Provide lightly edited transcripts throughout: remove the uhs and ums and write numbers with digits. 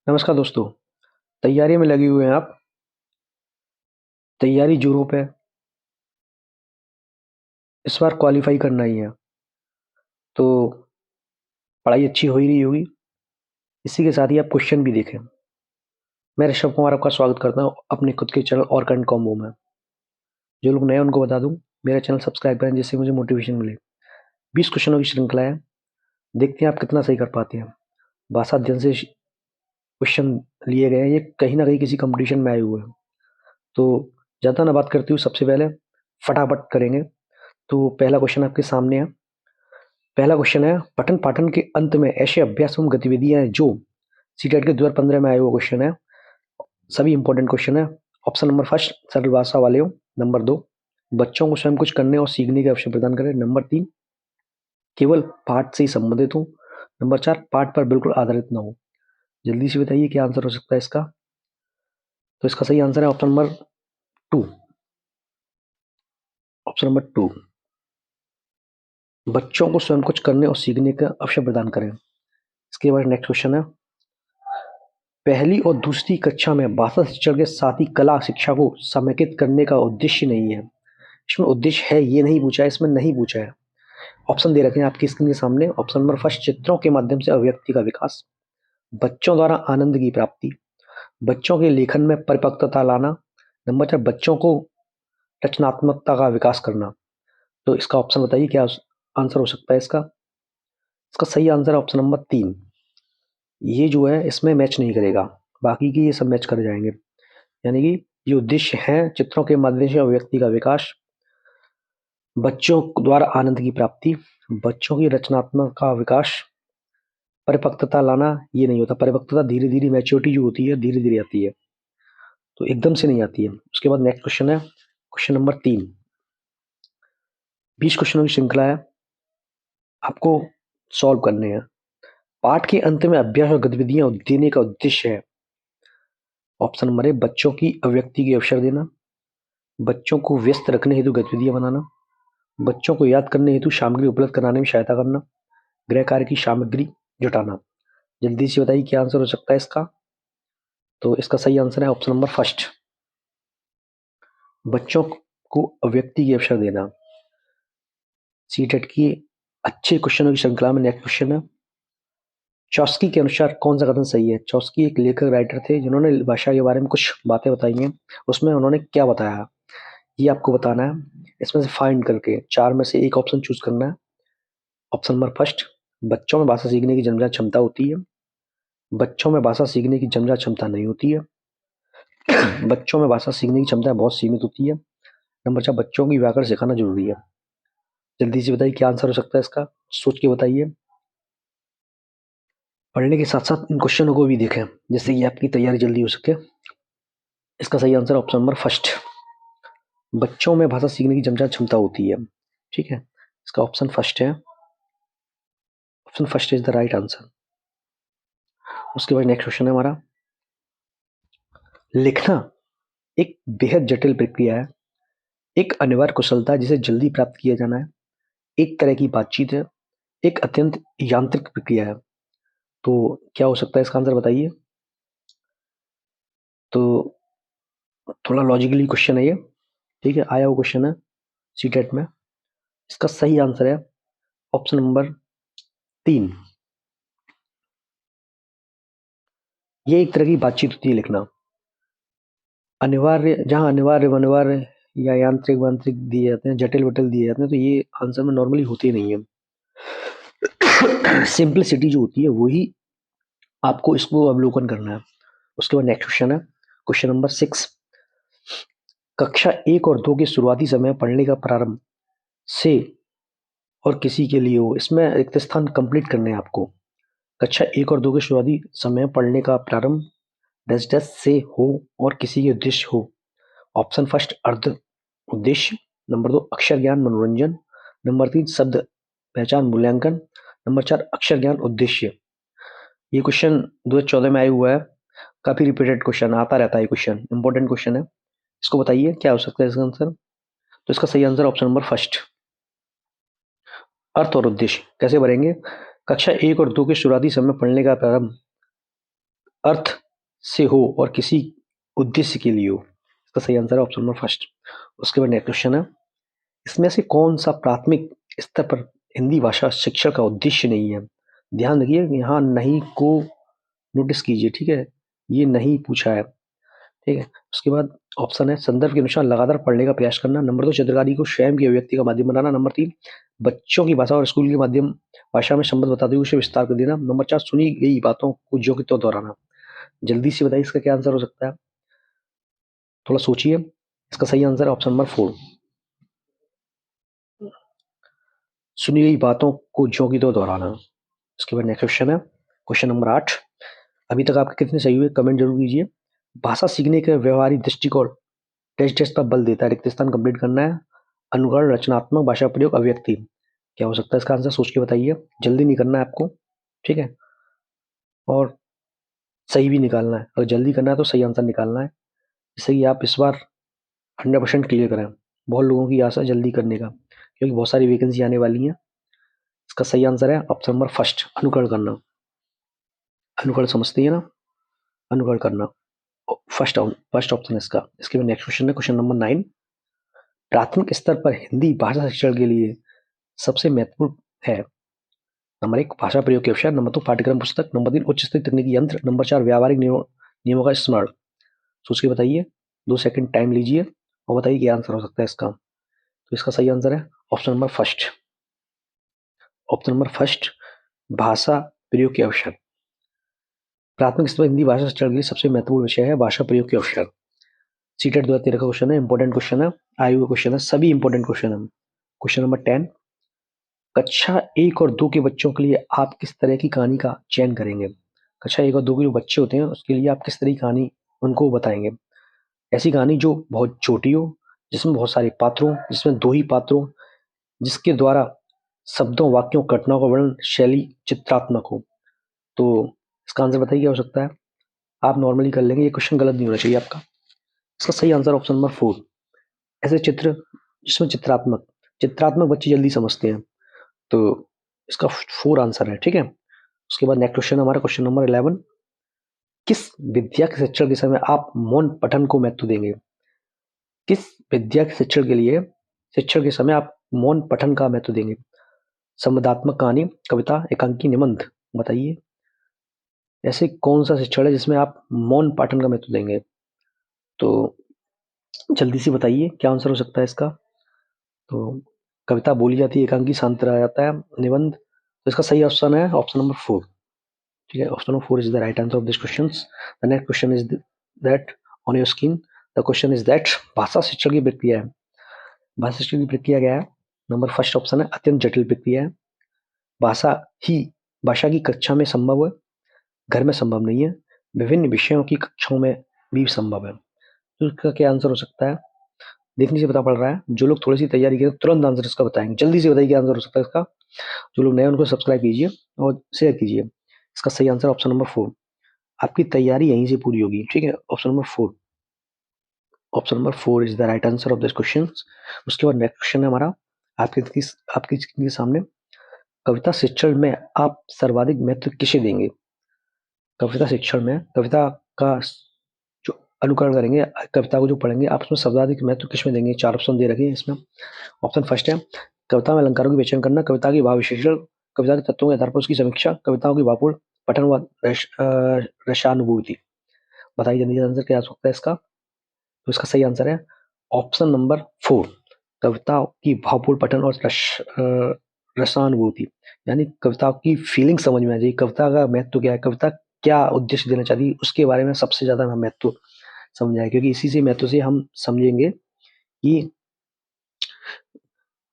नमस्कार दोस्तों। तैयारी में लगे हुए हैं आप। तैयारी जोरों पे। इस बार क्वालिफाई करना ही है, तो पढ़ाई अच्छी हो ही रही होगी। इसी के साथ ही आप क्वेश्चन भी देखें। मैं ऋषभ कुमार आपका स्वागत करता हूँ अपने खुद के चैनल और कंटेंट कॉम्बो में। जो लोग नए हैं उनको बता दूं, मेरा चैनल सब्सक्राइब करें जिससे मुझे मोटिवेशन मिले। 20 क्वेश्चनों की श्रृंखला है, देखते हैं आप कितना सही कर पाते हैं। भाषा अध्ययन से क्वेश्चन लिए गए हैं, ये कहीं ना कहीं किसी कंपटीशन में आए हुए हैं। तो ज़्यादा ना बात करते हुए सबसे पहले फटाफट करेंगे। तो पहला क्वेश्चन आपके सामने है। पहला क्वेश्चन है, पठन पाठन के अंत में ऐसे अभ्यास एवं गतिविधियां हैं जो सीटेट के 2015 में आए हुए क्वेश्चन है। सभी इंपॉर्टेंट क्वेश्चन है। ऑप्शन नंबर फर्स्ट, सरल भाषा वाले हो। नंबर दो, बच्चों को स्वयं कुछ करने और सीखने के अवसर प्रदान करें। नंबर तीन, केवल पाठ से ही संबंधित हो। नंबर चार, पाठ पर बिल्कुल आधारित ना हो। जल्दी से बताइए क्या आंसर हो सकता है इसका। तो इसका सही आंसर है option number two. Option number two, बच्चों को स्वयं कुछ करने और सीखने का अवसर प्रदान करें। इसके बाद नेक्स्ट क्वेश्चन है, पहली और दूसरी कक्षा में भाषा शिक्षण के साथ ही कला शिक्षा को समेकित करने का उद्देश्य नहीं है। इसमें उद्देश्य है ये नहीं पूछा है, इसमें नहीं पूछा है। ऑप्शन दे रखे हैं आपकी स्क्रीन के सामने। ऑप्शन नंबर फर्स्ट, चित्रों के माध्यम से अभिव्यक्ति का विकास। बच्चों द्वारा आनंद की प्राप्ति। बच्चों के लेखन में परिपक्वता लाना। नंबर चार, बच्चों को रचनात्मकता का विकास करना। तो इसका ऑप्शन बताइए क्या आंसर हो सकता है इसका। इसका सही आंसर है ऑप्शन नंबर तीन। ये जो है इसमें मैच नहीं करेगा, बाकी की ये सब मैच कर जाएंगे। यानी कि ये उद्देश्य है चित्रों के माध्यम से अभिव्यक्ति का विकास, बच्चों द्वारा आनंद की प्राप्ति, बच्चों की रचनात्मक का विकास, परिपक्वता लाना। ये नहीं होता। परिपक्वता धीरे धीरे, मैच्योरिटी जो होती है धीरे धीरे आती है, तो एकदम से नहीं आती है। उसके बाद नेक्स्ट क्वेश्चन है, क्वेश्चन नंबर तीन। 20 क्वेश्चनों की श्रृंखला है, आपको सॉल्व करने हैं। पाठ के अंत में अभ्यास और गतिविधियां देने का उद्देश्य है। ऑप्शन नंबर ए, बच्चों की अभिव्यक्ति के अवसर देना। बच्चों को व्यस्त रखने हेतु गतिविधियां बनाना। बच्चों को याद करने हेतु सामग्री उपलब्ध कराने में सहायता करना। गृह कार्य की सामग्री जुटाना। जल्दी से बताइए क्या आंसर हो सकता है इसका। तो इसका सही आंसर है ऑप्शन नंबर फर्स्ट, बच्चों को अभिव्यक्ति के अवसर देना। सीटेट की अच्छे क्वेश्चनों की श्रृंखला में नेक्स्ट क्वेश्चन है, चॉस्की के अनुसार कौन सा कथन सही है। चॉस्की एक लेखक राइटर थे जिन्होंने भाषा के बारे में कुछ बातें बताई हैं। उसमें उन्होंने क्या बताया ये आपको बताना है। इसमें से फाइंड करके चार में से एक ऑप्शन चूज करना है। ऑप्शन नंबर फर्स्ट, बच्चों में भाषा सीखने की जन्मजात क्षमता होती है। बच्चों में भाषा सीखने की जन्मजात क्षमता नहीं होती है। बच्चों में भाषा सीखने की क्षमता बहुत सीमित होती है। नंबर चार, बच्चों की व्याकरण सिखाना जरूरी है। जल्दी से बताइए क्या आंसर हो सकता है इसका, सोच के बताइए। पढ़ने के साथ साथ इन क्वेश्चनों को भी देखें जिससे कि आपकी तैयारी जल्दी हो सके। इसका सही आंसर ऑप्शन नंबर फर्स्ट, बच्चों में भाषा सीखने की जन्मजात क्षमता होती है। ठीक है, इसका ऑप्शन फर्स्ट है। Option first is the right answer. उसके बाद नेक्स्ट क्वेश्चन है हमारा, लिखना एक बेहद जटिल प्रक्रिया है, एक अनिवार्य कुशलता है जिसे जल्दी प्राप्त किया जाना है, एक तरह की बातचीत है, एक अत्यंत यांत्रिक प्रक्रिया है। तो क्या हो सकता है इसका आंसर बताइए। तो थोड़ा लॉजिकली क्वेश्चन है ये। ठीक है, आया हुआ क्वेश्चन है सीटेट में। इसका सही आंसर है ऑप्शन नंबर तीन। ये एक तरह की बातचीत होती है लिखना। अनिवार्य, जहाँ अनिवार्य अनिवार्य या यांत्रिक वांत्रिक दिए जाते हैं, जटिल वटिल दिए जाते हैं, तो ये आंसर में नॉर्मली होते नहीं है। सिंपलिसिटी जो होती है वही आपको इसको अवलोकन करना है। उसके बाद नेक्स्ट क्वेश्चन है, क्वेश्चन नंबर सिक्स। कक्षा एक और दो के शुरुआती समय पढ़ने का प्रारंभ से और किसी के लिए हो, इसमें रिक्त स्थान कंप्लीट करने हैं आपको। कक्षा एक और दो के शुरुआती समय पढ़ने का प्रारंभ डैश डैश से हो और किसी के उद्देश्य हो। ऑप्शन फर्स्ट, अर्ध उद्देश्य। नंबर दो, अक्षर ज्ञान मनोरंजन। नंबर तीन, शब्द पहचान मूल्यांकन। नंबर चार, अक्षर ज्ञान उद्देश्य। ये क्वेश्चन 2014 में आया हुआ है, काफी रिपीटेड क्वेश्चन आता रहता है। ये क्वेश्चन इंपॉर्टेंट क्वेश्चन है। इसको बताइए क्या हो सकता है इसका आंसर। तो इसका सही आंसर ऑप्शन नंबर फर्स्ट, अर्थ और उद्देश्य। कैसे भरेंगे, कक्षा एक और दो के शुरुआती समय पढ़ने का प्रारंभ अर्थ से हो और किसी उद्देश्य के लिए हो। इसका सही आंसर है ऑप्शन नंबर फर्स्ट। उसके बाद नेक्स्ट क्वेश्चन है, इसमें से कौन सा प्राथमिक स्तर पर हिंदी भाषा शिक्षा का उद्देश्य नहीं है? ध्यान रखिए, यहाँ नहीं को नोटिस कीजिए, ठीक है, ये नहीं पूछा है, ठीक है। उसके बाद ऑप्शन है, संदर्भ के अनुसार लगातार पढ़ने का प्रयास करना। नंबर 2, चित्रकारी को स्वयं की अभिव्यक्ति का माध्यम बनाना। नंबर 3, बच्चों की भाषा और स्कूल के माध्यम भाषा में संबंध बताते हुए उसे विस्तार कर देना। नंबर 4, सुनी गई बातों को जो कि तो दोहराना। जल्दी से बताइए इसका क्या आंसर हो सकता है, थोड़ा सोचिए। इसका सही आंसर है ऑप्शन नंबर 4, सुनी गई बातों को जो कि तो दोहराना। इसके बाद नेक्स्ट क्वेश्चन है, क्वेश्चन नंबर 8। अभी तक आपके कितने सही हुए कमेंट जरूर कीजिए। भाषा सीखने के व्यवहारिक दृष्टिकोण टेस्ट पर बल देता है। रिक्त स्थान कंप्लीट करना है। अनुकरण, रचनात्मक भाषा प्रयोग, अभिव्यक्ति। क्या हो सकता है इसका आंसर, सोच के बताइए, जल्दी नहीं करना है आपको, ठीक है, और सही भी निकालना है। अगर जल्दी करना है तो सही आंसर निकालना है, जिससे कि आप इस बार 100% क्लियर करें। बहुत लोगों की आशा जल्दी करने का, क्योंकि बहुत सारी वैकेंसी आने वाली हैं। इसका सही आंसर है ऑप्शन नंबर फर्स्ट, अनुकरण करना। अनुकरण समझते हैं ना, अनुकरण करना फर्स्ट फर्स्ट ऑप्शन है इसका। इसके बाद नेक्स्ट क्वेश्चन है, क्वेश्चन नंबर 9। प्राथमिक स्तर पर हिंदी भाषा शिक्षण के लिए सबसे महत्वपूर्ण है। नंबर 1, भाषा प्रयोग के अवसर। नंबर 2, पाठ्यक्रम पुस्तक। नंबर 3, उच्च स्तरीय तकनीकी यंत्र। नंबर 4, व्यावहारिक नियमों का स्मरण। सोच के बताइए, 2 सेकंड टाइम लीजिए और बताइए क्या आंसर हो सकता है इसका। तो इसका सही आंसर है option number first, option number first, भाषा प्रयोग के अवसर। प्राथमिक स्तर पर हिंदी भाषा शिक्षण के लिए सबसे महत्वपूर्ण विषय है भाषा प्रयोग के अवसर। सीटेट 2013 का क्वेश्चन है, इंपॉर्टेंट क्वेश्चन है, आयु का क्वेश्चन है, सभी इंपॉर्टेंट क्वेश्चन है। क्वेश्चन नंबर 10, कक्षा 1 और 2 के बच्चों के लिए आप किस तरह की कहानी का चयन करेंगे? कक्षा 1 और 2 के जो बच्चे होते हैं उसके लिए आप किस तरह की कहानी उनको बताएंगे? ऐसी कहानी जो बहुत छोटी हो, जिसमें बहुत सारे पात्र हो, जिसमें 2 ही पात्र हो, जिसके द्वारा शब्दों, वाक्यों, घटनाओं का वर्णन शैली चित्रात्मक हो। तो इसका आंसर बताइए क्या हो सकता है। आप नॉर्मली कर लेंगे, ये क्वेश्चन गलत नहीं होना चाहिए आपका। इसका सही आंसर ऑप्शन नंबर 4, ऐसे चित्र जिसमें चित्रात्मक, चित्रात्मक बच्चे जल्दी समझते हैं। तो इसका 4 आंसर है, ठीक है। उसके बाद नेक्स्ट क्वेश्चन हमारा क्वेश्चन नंबर 11, किस विद्या के शिक्षण के समय आप मौन पठन को महत्व देंगे? किस विद्या के शिक्षण के लिए शिक्षण के समय आप मौन पठन का महत्व देंगे? संवादात्मक कहानी, कविता, एकांकी, निबंध। बताइए ऐसे कौन सा शिक्षण है जिसमें आप मौन पाठन का महत्व देंगे? तो जल्दी से बताइए क्या आंसर हो सकता है इसका। तो कविता बोली जाती है, एकांकी शांत रहा जाता है, निबंध। तो इसका सही ऑप्शन है ऑप्शन नंबर 4, ठीक है। Option number 4 is the right answer of this question. The next question is that on your screen, the question is that भाषा शिक्षण की प्रक्रिया है। भाषा शिक्षण की प्रक्रिया क्या है? नंबर फर्स्ट ऑप्शन है, अत्यंत जटिल प्रक्रिया है। भाषा ही भाषा की कक्षा में संभव है, घर में संभव नहीं है, विभिन्न विषयों की कक्षाओं में भी संभव है। तो इसका क्या आंसर हो सकता है? देखने से पता पड़ रहा है, जो लोग थोड़ी सी तैयारी करें तुरंत आंसर इसका बताएंगे। जल्दी से बताइए क्या आंसर हो सकता है इसका। जो लोग नए हैं उनको सब्सक्राइब कीजिए और शेयर कीजिए। इसका सही आंसर ऑप्शन नंबर 4, आपकी तैयारी यहीं से पूरी होगी, ठीक है। Option number 4, option number 4 is the right answer of this question. उसके बाद नेक्स्ट क्वेश्चन है हमारा आपके स्क्रीन के सामने, कविता शिक्षण में आप सर्वाधिक महत्व किसे देंगे? कविता शिक्षण में कविता का जो अनुकरण करेंगे, कविता को जो पढ़ेंगे, आप उसमें सर्वाधिक महत्व किसमें देंगे? 4 ऑप्शन दे रखे हैं इसमें। ऑप्शन फर्स्ट है, कविता में अलंकारों की पहचान करना, कविता की भाव विश्लेषण, कविता के तत्वों के आधार पर उसकी समीक्षा, कविताओं की भावपूर्ण पठन व रसानुभूति। बताइए जल्दी आंसर क्या आ सकता है इसका। तो इसका सही आंसर है ऑप्शन नंबर 4, कविता की भावपूर्ण पठन और रसानुभूति। यानी कविता की फीलिंग समझ में आ जाएगी, कविता का महत्व क्या है, कविता क्या उद्देश्य देना चाहती है, उसके बारे में सबसे ज्यादा महत्व समझाए, क्योंकि इसी से महत्व से हम समझेंगे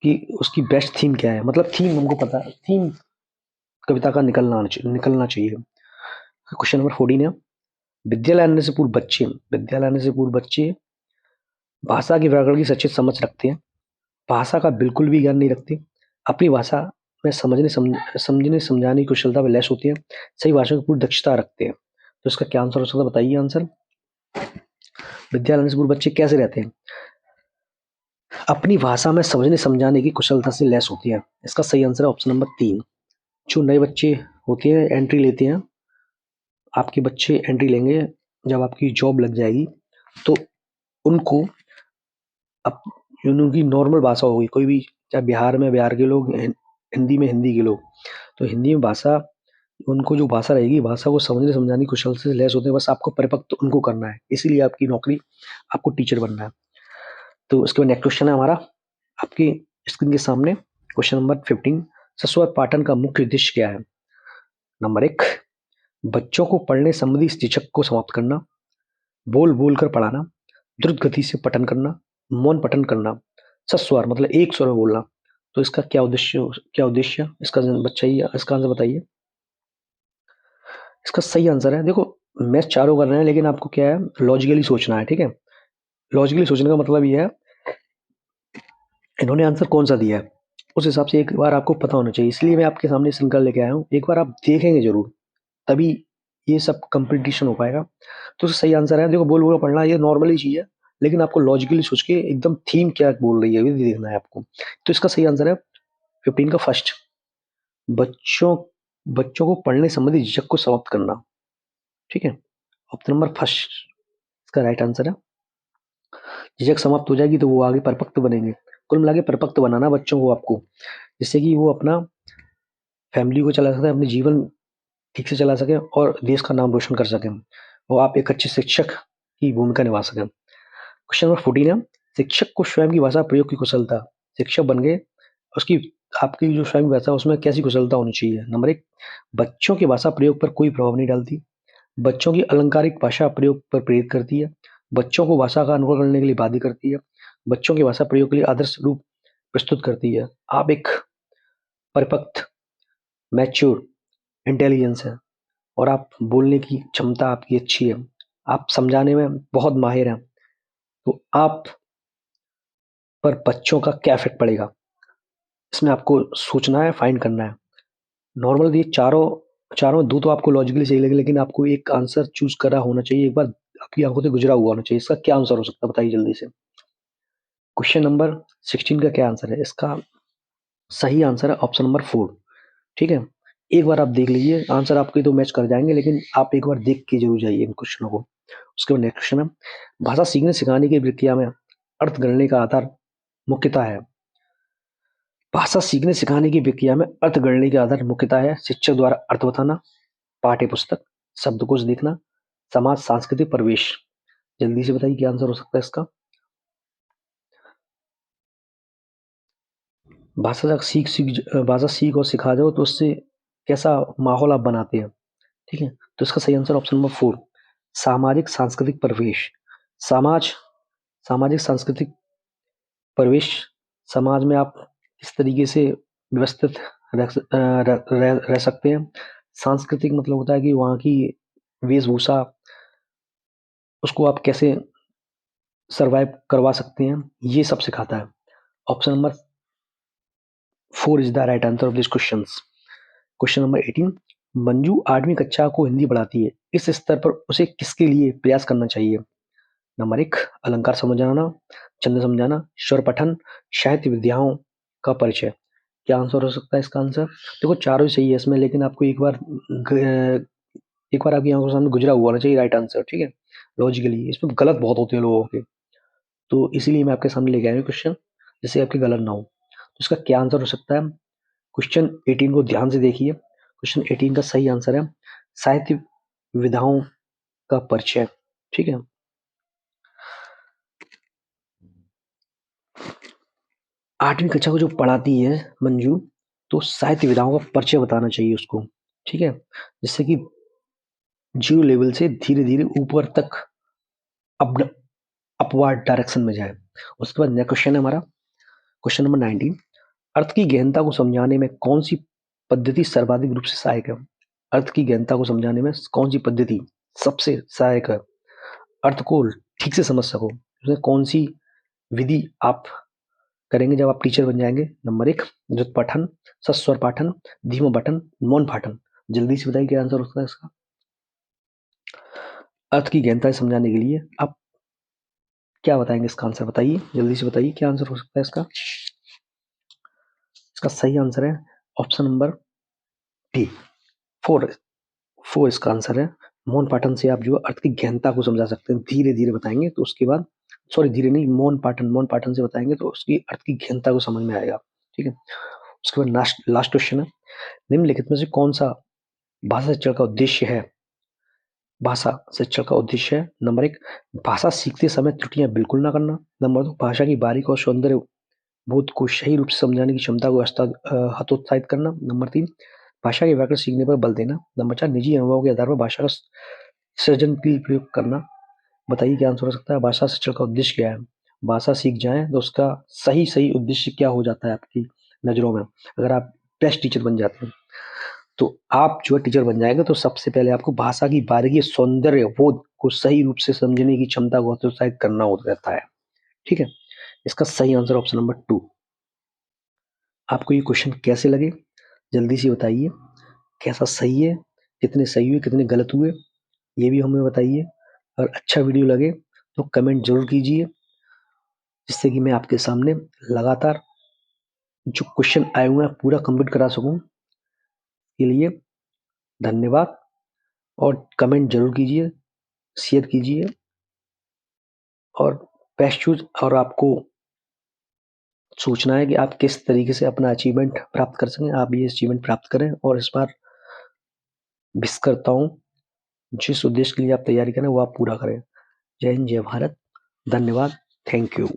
कि उसकी बेस्ट थीम क्या है। मतलब थीम हमको पता है, थीम कविता का निकलना चाहिए। क्वेश्चन नंबर 14 है, विद्यालय आने से पूर्व बच्चे भाषा के व्याकरण की सच्ची समझ रखते हैं, भाषा का बिल्कुल भी ज्ञान नहीं रखते, अपनी भाषा में समझने समझाने की कुशलता में लेस होती है, सही भाषा की पूरी दक्षता रखते हैं। तो इसका क्या आंसर हो सकता है, बताइए आंसर। विद्यालय आने से पूर्व बच्चे कैसे रहते हैं? अपनी भाषा में समझने समझाने की कुशलता से लेस होती है। इसका सही आंसर है ऑप्शन नंबर 3। जो नए बच्चे होते हैं, एंट्री लेते हैं आपके बच्चे एंट्री लेंगे, जब आपकी जॉब लग जाएगी तो उनको अब उनकी नॉर्मल भाषा होगी, कोई भी चाहे बिहार में बिहार के लोग, हिंदी में हिंदी के लोग, तो हिंदी में भाषा, उनको जो भाषा रहेगी, भाषा को समझने समझाने की कुशल से लैस होते हैं, बस आपको परिपक्व उनको करना है, इसीलिए आपकी नौकरी, आपको टीचर बनना है। तो उसके बाद नेक्स्ट क्वेश्चन है हमारा आपकी स्क्रीन के सामने, क्वेश्चन नंबर 15, सस्वर पाठन का मुख्य उद्देश्य क्या है? नंबर 1, बच्चों को पढ़ने संबंधी झिझक को समाप्त करना, बोल बोल कर पढ़ाना, द्रुत गति से पठन करना, मौन पठन करना, सस्वर मतलब एक स्वर में बोलना। तो इसका क्या उद्देश्य इसका बच्चा ही इसका आंसर बताइए। इसका सही आंसर है, देखो मैथ चारों कर रहे हैं, लेकिन आपको क्या है, लॉजिकली सोचना है, ठीक है। लॉजिकली सोचने का मतलब ये है, इन्होंने आंसर कौन सा दिया है उस हिसाब से एक बार आपको पता होना चाहिए, इसलिए मैं आपके सामने श्रृंखला लेके आया हूँ, एक बार आप देखेंगे जरूर, तभी ये सब कंप्लीटेशन हो पाएगा। तो सही आंसर है, देखो बोल बोल पढ़ना ये नॉर्मली चीज है, लेकिन आपको लॉजिकली सोच के एकदम थीम क्या बोल रही है ये भी देखना है आपको। तो इसका सही आंसर है 15 का फर्स्ट, बच्चों बच्चों को पढ़ने संबंधी झिझक को समाप्त करना, ठीक है। ऑप्शन नंबर फर्स्ट इसका राइट आंसर है। झिझक समाप्त हो जाएगी तो वो आगे परिपक्व बनेंगे, कुल मिला के परिपक्व बनाना बच्चों को आपको, जिससे कि वो अपना फैमिली को चला सके, अपने जीवन ठीक से चला सके और देश का नाम रोशन कर सकें, और आप एक अच्छे शिक्षक की भूमिका निभा सकें। क्वेश्चन नंबर 14 है, शिक्षक को स्वयं की भाषा प्रयोग की कुशलता, शिक्षक बन गए, उसकी आपकी जो स्वयं की भाषा उसमें कैसी कुशलता होनी चाहिए? नंबर 1, बच्चों की भाषा प्रयोग पर कोई प्रभाव नहीं डालती, बच्चों की अलंकारिक भाषा प्रयोग पर प्रेरित करती है, बच्चों को भाषा का अनुभव करने के लिए बाध्य करती है, बच्चों की भाषा प्रयोग के लिए आदर्श रूप प्रस्तुत करती है। आप एक परिपक्व, मैच्योर इंटेलिजेंस है, और आप बोलने की क्षमता आपकी अच्छी है, आप समझाने में बहुत माहिर हैं, तो आप पर बच्चों का क्या इफेक्ट पड़ेगा, इसमें आपको सोचना है, फाइंड करना है। नॉर्मल ये चारों चारों दो तो आपको लॉजिकली सही लगे, लेकिन आपको एक आंसर चूज करा होना चाहिए, एक बार आपकी आंखों से गुजरा हुआ होना चाहिए। इसका क्या आंसर हो सकता है बताइए जल्दी से। क्वेश्चन नंबर 16 का क्या आंसर है? इसका सही आंसर है ऑप्शन नंबर 4, ठीक है। एक बार आप देख लीजिए, आंसर आपके तो मैच कर जाएंगे, लेकिन आप एक बार देख के जरूर जाइए इन क्वेश्चनों को। उसके बाद नेक्स्ट क्वेश्चन है, भाषा सीखने सिखाने की प्रक्रिया में अर्थ गणने का आधार मुख्यतः है। भाषा सीखने सिखाने की प्रक्रिया में अर्थ गणने के आधार मुख्यतः है शिक्षक द्वारा अर्थ बताना, पाठ्य पुस्तक, शब्दकोश देखना, समाज सांस्कृतिक परिवेश। जल्दी से बताइए क्या आंसर हो सकता है इसका। भाषा सीख और सिखा जाओ तो उससे कैसा माहौल आप बनाते हैं, ठीक है। तो इसका सही आंसर ऑप्शन नंबर 4, सामाजिक सांस्कृतिक परिवेश। समाज सामाजिक सांस्कृतिक परिवेश, समाज में आप इस तरीके से व्यवस्थित रह सकते हैं। सांस्कृतिक मतलब होता है कि वहाँ की वेशभूषा, उसको आप कैसे सरवाइव करवा सकते हैं, ये सब सिखाता है। Option number 4 is the right answer of this question. Question number 18, Manju 8वीं कक्षा को हिंदी पढ़ाती है, इस स्तर पर उसे किसके लिए प्रयास करना चाहिए? नंबर 1, अलंकार समझाना, छंद समझाना, स्वर पठन, साहित्य विद्याओं का परिचय। क्या आंसर हो सकता है इसका आंसर? देखो चारों ही सही है इसमें, लेकिन आपको एक बार आपकी आंखों के सामने गुजरा हुआ होना चाहिए राइट आंसर, ठीक है। लॉजिकली इसमें गलत बहुत होते हैं लोगों के, तो इसीलिए मैं आपके सामने लेके आया हूँ क्वेश्चन, जिससे आपके गलत ना हो। तो इसका क्या आंसर हो सकता है? क्वेश्चन 18 को ध्यान से देखिए, क्वेश्चन 18 का सही आंसर है साहित्य विधाओं का परिचय, ठीक है। 8वीं कक्षा को जो पढ़ाती है मंजू, तो साहित्य विधाओं का परिचय बताना चाहिए उसको, ठीक है, जिससे कि जीरो लेवल से धीरे धीरे ऊपर तक अप अपवार्ड डायरेक्शन में जाए। उसके बाद नेक्स्ट क्वेश्चन है हमारा क्वेश्चन नंबर 19, अर्थ की गहनता को समझाने में कौन सी पद्धति सर्वाधिक रूप से सहायक है? अर्थ की गहनता को समझाने में कौन सी पद्धति सबसे सहायक है, अर्थ को ठीक से समझ सको, उसमें कौन सी विधि आप करेंगे जब आप टीचर बन जाएंगे? नंबर 1, द्रुत पठन, सस्वर पाठन, धीमा पठन, मौन पाठन। जल्दी से बताइए क्या आंसर हो सकता है इसका। अर्थ की गहनता से समझाने के लिए आप क्या बताएंगे इसका आंसर? बताइए जल्दी से बताइए क्या आंसर हो सकता है इसका। इसका सही आंसर है ऑप्शन नंबर डी, 4 4 इसका आंसर है, मौन पाठन से आप जो अर्थ की गहनता को समझा सकते हैं। धीरे-धीरे बताएँगे तो उसके बाद सॉरी धीरे नहीं मौन पाठन से बताएँगे तो उसकी अर्थ की गहनता को समझ में आएगा। ठीक है? उसके बाद लास्ट लास्ट क्वेश्चन है, निम्नलिखित में से कौन-सा भाषा शिक्षण का उद्देश्य है? भाषा शिक्षण का उद्देश्य है नंबर 1 भाषा सीखते समय त्रुटियाँ बिल्कुल ना करना। नंबर 2 भाषा की बारीक और सौंदर्य बोध को सही रूप से समझाने की क्षमता को हतोत्साहित करना। नंबर 3 भाषा के व्याकरण सीखने पर बल देना। नंबर 4 निजी अनुभवों के आधार पर भाषा का सृजन के लिए प्रयोग करना। बताइए क्या आंसर हो सकता है? भाषा शिक्षण का उद्देश्य क्या है? भाषा सीख जाएँ तो उसका सही उद्देश्य क्या हो जाता है आपकी नज़रों में? अगर आप बेस्ट टीचर बन जाते हैं, तो आप जो है टीचर बन जाएँगे तो सबसे पहले आपको भाषा की बारीकी, सौंदर्य, बोध को सही रूप से समझने की क्षमता को हतोत्साहित करना होता रहता है। ठीक है? इसका सही आंसर ऑप्शन नंबर 2। आपको ये क्वेश्चन कैसे लगे? जल्दी से बताइए। कैसा सही है? कितने सही हुए, कितने गलत हुए? ये भी हमें बताइए। और अच्छा वीडियो लगे तो कमेंट ज़रूर कीजिए, जिससे कि मैं आपके सामने लगातार जो क्वेश्चन आए हुए हैं पूरा कंप्लीट करा सकूँ। के लिए धन्यवाद और कमेंट ज़रूर कीजिए, शेयर कीजिए और बेस्ट चूज़ और आपको सोचना है कि आप किस तरीके से अपना अचीवमेंट प्राप्त कर सकें। आप ये अचीवमेंट प्राप्त करें और इस बार विश करता हूँ, जिस उद्देश्य के लिए आप तैयारी करें वो आप पूरा करें। जय हिंद, जय भारत। धन्यवाद। Thank you.